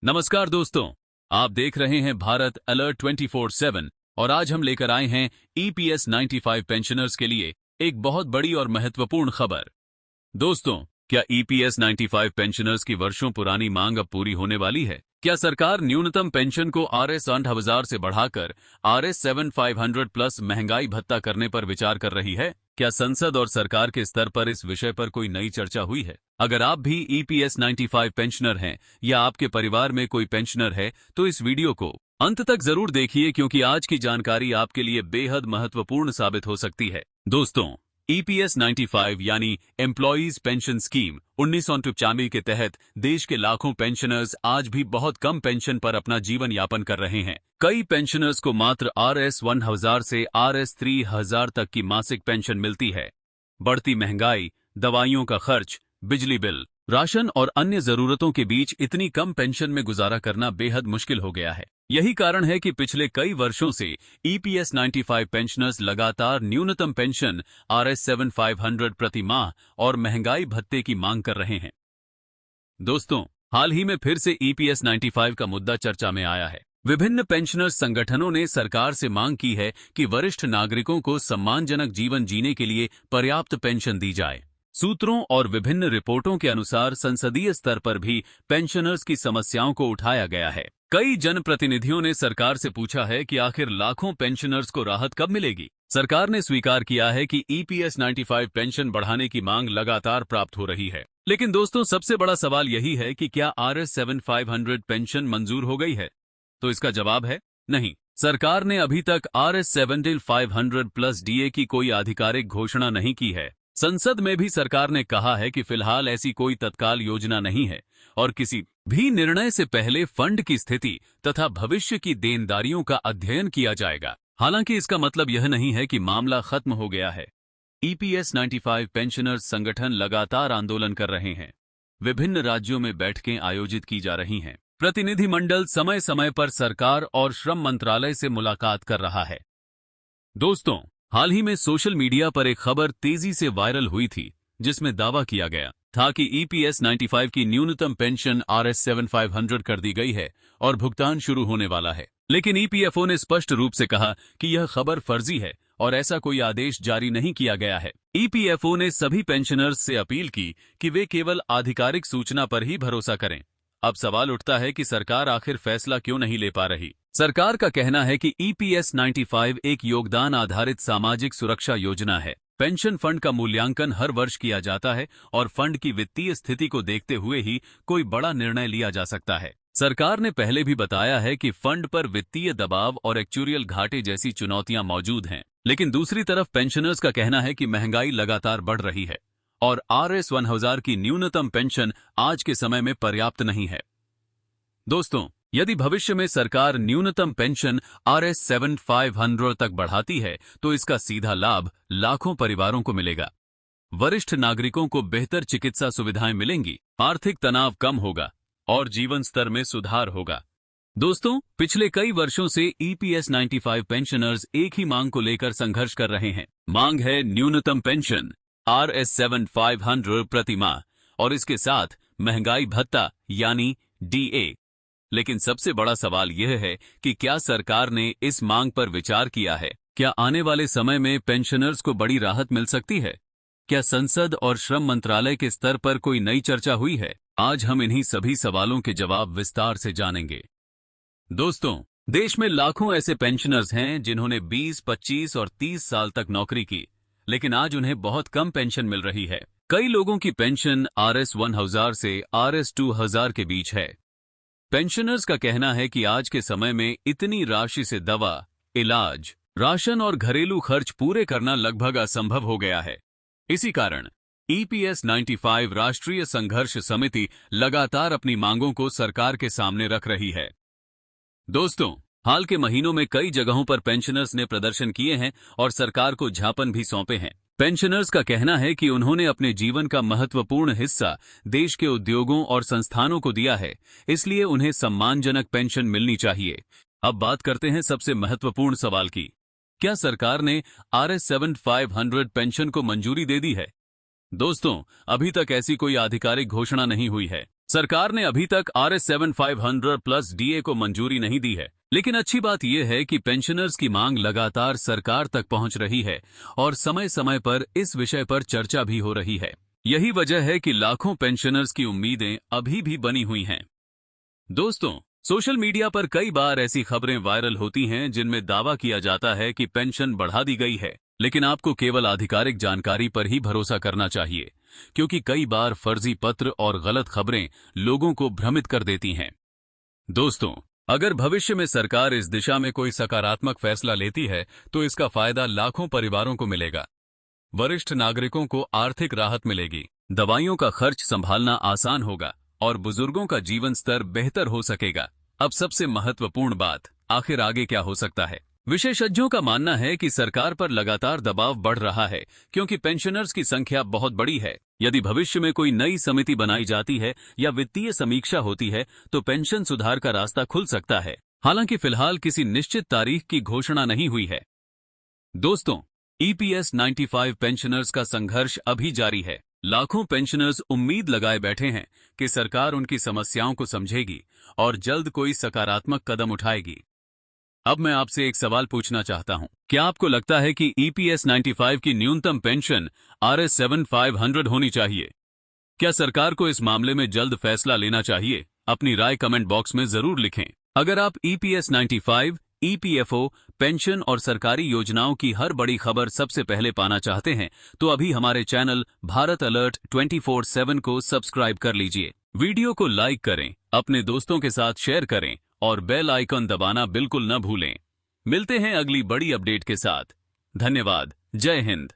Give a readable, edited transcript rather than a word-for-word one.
नमस्कार दोस्तों, आप देख रहे हैं भारत अलर्ट 24/7 और आज हम लेकर आए हैं ईपीएस 95 पेंशनर्स के लिए एक बहुत बड़ी और महत्वपूर्ण खबर। दोस्तों, क्या ईपीएस 95 पेंशनर्स की वर्षों पुरानी मांग अब पूरी होने वाली है? क्या सरकार न्यूनतम पेंशन को RS 8,000 से बढ़ाकर RS 7,500 प्लस महंगाई भत्ता करने पर विचार कर रही है? क्या संसद और सरकार के स्तर पर इस विषय पर कोई नई चर्चा हुई है? अगर आप भी ईपीएस 95 पेंशनर हैं या आपके परिवार में कोई पेंशनर है तो इस वीडियो को अंत तक जरूर देखिए, क्योंकि आज की जानकारी आपके लिए बेहद महत्वपूर्ण साबित हो सकती है। दोस्तों, ईपीएस 95 यानी एम्प्लॉइज पेंशन स्कीम 1995 के तहत देश के लाखों पेंशनर्स आज भी बहुत कम पेंशन पर अपना जीवन यापन कर रहे हैं। कई पेंशनर्स को मात्र RS 1,000 से RS 3,000 तक की मासिक पेंशन मिलती है। बढ़ती महंगाई, दवाइयों का खर्च, बिजली बिल, राशन और अन्य जरूरतों के बीच इतनी कम पेंशन में गुजारा करना बेहद मुश्किल हो गया है। यही कारण है कि पिछले कई वर्षों से ईपीएस 95 पेंशनर्स लगातार न्यूनतम पेंशन RS 7,500 प्रति माह और महंगाई भत्ते की मांग कर रहे हैं। दोस्तों, हाल ही में फिर से ईपीएस 95 का मुद्दा चर्चा में आया है। विभिन्न पेंशनर्स संगठनों ने सरकार से मांग की है कि वरिष्ठ नागरिकों को सम्मानजनक जीवन जीने के लिए पर्याप्त पेंशन दी जाए। सूत्रों और विभिन्न रिपोर्टों के अनुसार संसदीय स्तर पर भी पेंशनर्स की समस्याओं को उठाया गया है। कई जनप्रतिनिधियों ने सरकार से पूछा है कि आखिर लाखों पेंशनर्स को राहत कब मिलेगी। सरकार ने स्वीकार किया है कि ईपीएस 95 पेंशन बढ़ाने की मांग लगातार प्राप्त हो रही है। लेकिन दोस्तों, सबसे बड़ा सवाल यही है कि क्या RS 7,500 पेंशन मंजूर हो गई है? तो इसका जवाब है नहीं। सरकार ने अभी तक RS 7,500 प्लस DA की कोई आधिकारिक घोषणा नहीं की है। संसद में भी सरकार ने कहा है कि फिलहाल ऐसी कोई तत्काल योजना नहीं है और किसी भी निर्णय से पहले फंड की स्थिति तथा भविष्य की देनदारियों का अध्ययन किया जाएगा। हालांकि इसका मतलब यह नहीं है कि मामला खत्म हो गया है। ईपीएस 95 पेंशनर्स संगठन लगातार आंदोलन कर रहे हैं। विभिन्न राज्यों में बैठकें आयोजित की जा रही हैं। प्रतिनिधिमंडल समय समय पर सरकार और श्रम मंत्रालय से मुलाकात कर रहा है। दोस्तों, हाल ही में सोशल मीडिया पर एक खबर तेजी से वायरल हुई थी, जिसमें दावा किया गया था कि ईपीएस 95 की न्यूनतम पेंशन RS 7,500 कर दी गई है और भुगतान शुरू होने वाला है। लेकिन ईपीएफओ ने स्पष्ट रूप से कहा कि यह खबर फर्जी है और ऐसा कोई आदेश जारी नहीं किया गया है। ईपीएफओ ने सभी पेंशनर्स से अपील की कि वे केवल आधिकारिक सूचना पर ही भरोसा करें। अब सवाल उठता है कि सरकार आखिर फैसला क्यों नहीं ले पा रही। सरकार का कहना है कि ईपीएस 95 एक योगदान आधारित सामाजिक सुरक्षा योजना है। पेंशन फंड का मूल्यांकन हर वर्ष किया जाता है और फंड की वित्तीय स्थिति को देखते हुए ही कोई बड़ा निर्णय लिया जा सकता है। सरकार ने पहले भी बताया है कि फंड पर वित्तीय दबाव और एक्चुरियल घाटे जैसी चुनौतियां मौजूद हैं। लेकिन दूसरी तरफ पेंशनर्स का कहना है कि महंगाई लगातार बढ़ रही है और RS 1,000 की न्यूनतम पेंशन आज के समय में पर्याप्त नहीं है। दोस्तों, यदि भविष्य में सरकार न्यूनतम पेंशन RS 7,500 तक बढ़ाती है तो इसका सीधा लाभ लाखों परिवारों को मिलेगा। वरिष्ठ नागरिकों को बेहतर चिकित्सा सुविधाएं मिलेंगी, आर्थिक तनाव कम होगा और जीवन स्तर में सुधार होगा। दोस्तों, पिछले कई वर्षों से ईपीएस 95 पेंशनर्स एक ही मांग को लेकर संघर्ष कर रहे हैं। मांग है न्यूनतम पेंशन RS 7,500 प्रति माह और इसके साथ महंगाई भत्ता यानी DA। लेकिन सबसे बड़ा सवाल यह है कि क्या सरकार ने इस मांग पर विचार किया है? क्या आने वाले समय में पेंशनर्स को बड़ी राहत मिल सकती है? क्या संसद और श्रम मंत्रालय के स्तर पर कोई नई चर्चा हुई है? आज हम इन्हीं सभी सवालों के जवाब विस्तार से जानेंगे। दोस्तों, देश में लाखों ऐसे पेंशनर्स हैं जिन्होंने 20, 25 और 30 साल तक नौकरी की, लेकिन आज उन्हें बहुत कम पेंशन मिल रही है। कई लोगों की पेंशन RS 1,000 से RS 2,000 के बीच है। पेंशनर्स का कहना है कि आज के समय में इतनी राशि से दवा, इलाज, राशन और घरेलू खर्च पूरे करना लगभग असंभव हो गया है। इसी कारण ईपीएस 95 राष्ट्रीय संघर्ष समिति लगातार अपनी मांगों को सरकार के सामने रख रही है। दोस्तों, हाल के महीनों में कई जगहों पर पेंशनर्स ने प्रदर्शन किए हैं और सरकार को ज्ञापन भी सौंपे हैं। पेंशनर्स का कहना है कि उन्होंने अपने जीवन का महत्वपूर्ण हिस्सा देश के उद्योगों और संस्थानों को दिया है, इसलिए उन्हें सम्मानजनक पेंशन मिलनी चाहिए। अब बात करते हैं सबसे महत्वपूर्ण सवाल की। क्या सरकार ने RS 7,500 पेंशन को मंजूरी दे दी है? दोस्तों, अभी तक ऐसी कोई आधिकारिक घोषणा नहीं हुई है। सरकार ने अभी तक RS 7500 प्लस DA को मंजूरी नहीं दी है, लेकिन अच्छी बात यह है कि पेंशनर्स की मांग लगातार सरकार तक पहुंच रही है और समय समय पर इस विषय पर चर्चा भी हो रही है। यही वजह है कि लाखों पेंशनर्स की उम्मीदें अभी भी बनी हुई हैं। दोस्तों, सोशल मीडिया पर कई बार ऐसी खबरें वायरल होती हैं जिनमें दावा किया जाता है कि पेंशन बढ़ा दी गई है, लेकिन आपको केवल आधिकारिक जानकारी पर ही भरोसा करना चाहिए, क्योंकि कई बार फर्जी पत्र और गलत खबरें लोगों को भ्रमित कर देती हैं। दोस्तों, अगर भविष्य में सरकार इस दिशा में कोई सकारात्मक फैसला लेती है तो इसका फायदा लाखों परिवारों को मिलेगा। वरिष्ठ नागरिकों को आर्थिक राहत मिलेगी, दवाइयों का खर्च संभालना आसान होगा और बुजुर्गों का जीवन स्तर बेहतर हो सकेगा। अब सबसे महत्वपूर्ण बात, आखिर आगे क्या हो सकता है? विशेषज्ञों का मानना है कि सरकार पर लगातार दबाव बढ़ रहा है क्योंकि पेंशनर्स की संख्या बहुत बड़ी है। यदि भविष्य में कोई नई समिति बनाई जाती है या वित्तीय समीक्षा होती है तो पेंशन सुधार का रास्ता खुल सकता है। हालांकि फिलहाल किसी निश्चित तारीख की घोषणा नहीं हुई है। दोस्तों, EPS 95 पेंशनर्स का संघर्ष अभी जारी है। लाखों पेंशनर्स उम्मीद लगाए बैठे हैं कि सरकार उनकी समस्याओं को समझेगी और जल्द कोई सकारात्मक कदम उठाएगी। अब मैं आपसे एक सवाल पूछना चाहता हूं, क्या आपको लगता है कि EPS 95 की न्यूनतम पेंशन RS 7500 होनी चाहिए? क्या सरकार को इस मामले में जल्द फैसला लेना चाहिए? अपनी राय कमेंट बॉक्स में जरूर लिखें। अगर आप EPS 95, EPFO, पेंशन और सरकारी योजनाओं की हर बड़ी खबर सबसे पहले पाना चाहते हैं तो अभी हमारे चैनल भारत अलर्ट 24/7 को सब्सक्राइब कर लीजिए। वीडियो को लाइक करें, अपने दोस्तों के साथ शेयर करें और बेल आइकन दबाना बिल्कुल न भूलें। मिलते हैं अगली बड़ी अपडेट के साथ। धन्यवाद। जय हिंद।